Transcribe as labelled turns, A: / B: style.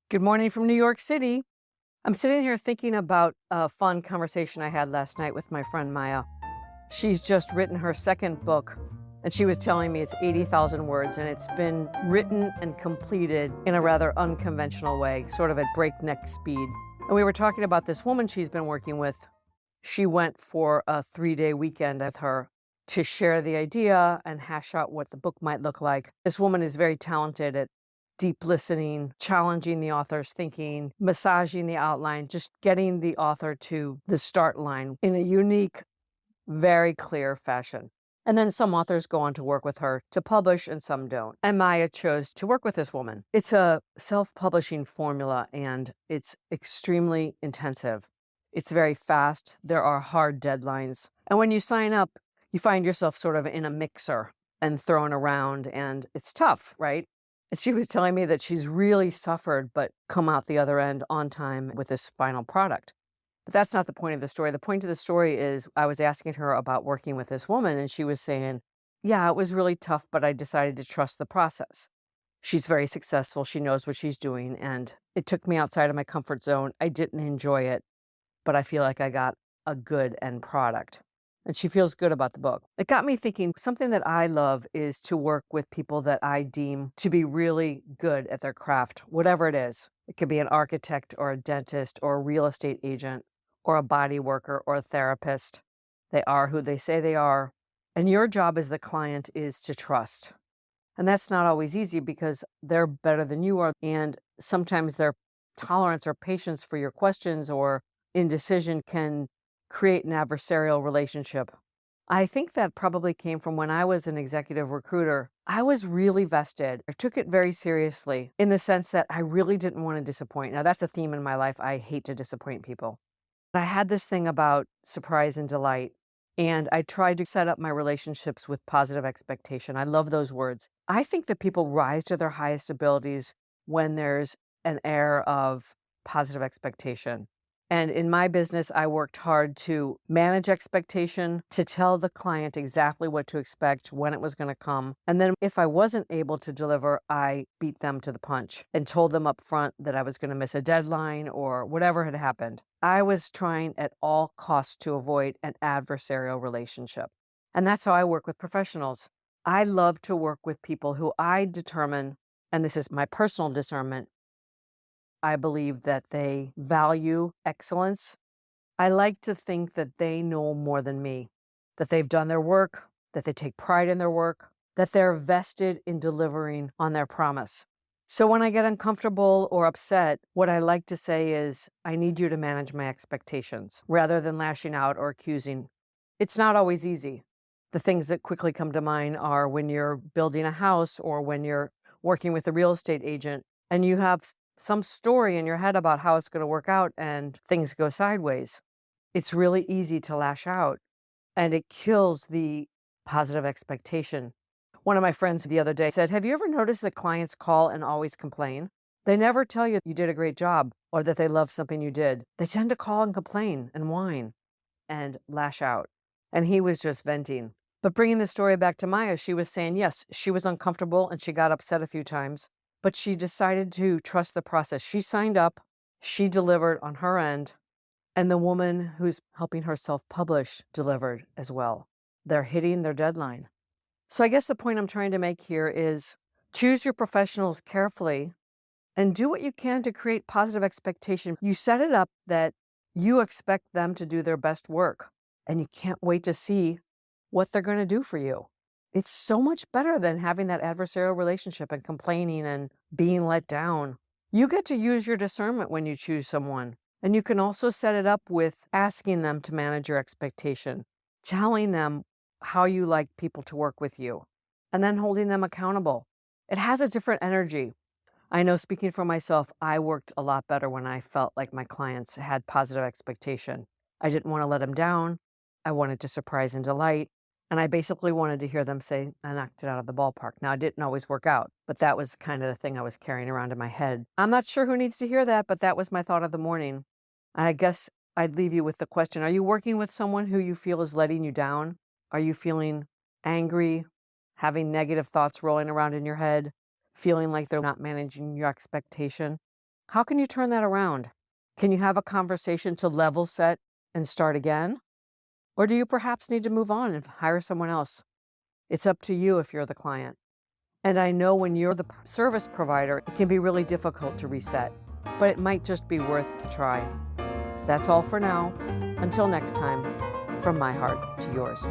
A: Good morning from New York City. I'm sitting here thinking about a fun conversation I had last night with my friend Maya. She's just written her second book, and she was telling me it's 80,000 words, and it's been written and completed in a rather unconventional way, sort of at breakneck speed. And we were talking about this woman she's been working with. She went for a 3-day weekend with her to share the idea and hash out what the book might look like. This woman is very talented at deep listening, challenging the author's thinking, massaging the outline, just getting the author to the start line in a unique, very clear fashion. And then some authors go on to work with her to publish and some don't. And Maya chose to work with this woman. It's a self-publishing formula and it's extremely intensive. It's very fast. There are hard deadlines. And when you sign up, you find yourself sort of in a mixer and thrown around, and it's tough, right? And she was telling me that she's really suffered, but come out the other end on time with this final product. But that's not the point of the story. The point of the story is I was asking her about working with this woman, and she was saying, yeah, it was really tough, but I decided to trust the process. She's very successful. She knows what she's doing, and it took me outside of my comfort zone. I didn't enjoy it, but I feel like I got a good end product. And she feels good about the book. It got me thinking, something that I love is to work with people that I deem to be really good at their craft, whatever it is. It could be an architect or a dentist or a real estate agent or a body worker or a therapist. They are who they say they are. And your job as the client is to trust. And that's not always easy because they're better than you are. And sometimes their tolerance or patience for your questions or indecision can create an adversarial relationship. I think that probably came from when I was an executive recruiter. I was really vested. I took it very seriously in the sense that I really didn't want to disappoint. Now, that's a theme in my life. I hate to disappoint people. But I had this thing about surprise and delight, and I tried to set up my relationships with positive expectation. I love those words. I think that people rise to their highest abilities when there's an air of positive expectation. And in my business, I worked hard to manage expectation, to tell the client exactly what to expect, when it was going to come. And then if I wasn't able to deliver, I beat them to the punch and told them up front that I was going to miss a deadline or whatever had happened. I was trying at all costs to avoid an adversarial relationship. And that's how I work with professionals. I love to work with people who I determine, and this is my personal discernment, I believe that they value excellence. I like to think that they know more than me, that they've done their work, that they take pride in their work, that they're vested in delivering on their promise. So when I get uncomfortable or upset, what I like to say is, I need you to manage my expectations rather than lashing out or accusing. It's not always easy. The things that quickly come to mind are when you're building a house or when you're working with a real estate agent and you have some story in your head about how it's going to work out and things go sideways. It's really easy to lash out and it kills the positive expectation. One of my friends the other day said, have you ever noticed that clients call and always complain? They never tell you you did a great job or that they love something you did. They tend to call and complain and whine and lash out. And he was just venting. But bringing the story back to Maya, she was saying, yes, she was uncomfortable and she got upset a few times, but she decided to trust the process. She signed up, she delivered on her end, and the woman who's helping her self-publish delivered as well. They're hitting their deadline. So I guess the point I'm trying to make here is choose your professionals carefully and do what you can to create positive expectation. You set it up that you expect them to do their best work, and you can't wait to see what they're going to do for you. It's so much better than having that adversarial relationship and complaining and being let down. You get to use your discernment when you choose someone. And you can also set it up with asking them to manage your expectation, telling them how you like people to work with you, and then holding them accountable. It has a different energy. I know, speaking for myself, I worked a lot better when I felt like my clients had positive expectation. I didn't want to let them down. I wanted to surprise and delight. And I basically wanted to hear them say, I knocked it out of the ballpark. Now, it didn't always work out, but that was kind of the thing I was carrying around in my head. I'm not sure who needs to hear that, but that was my thought of the morning. I guess I'd leave you with the question, are you working with someone who you feel is letting you down? Are you feeling angry, having negative thoughts rolling around in your head, feeling like they're not managing your expectation? How can you turn that around? Can you have a conversation to level set and start again? Or do you perhaps need to move on and hire someone else? It's up to you if you're the client. And I know when you're the service provider, it can be really difficult to reset, but it might just be worth a try. That's all for now. Until next time, from my heart to yours.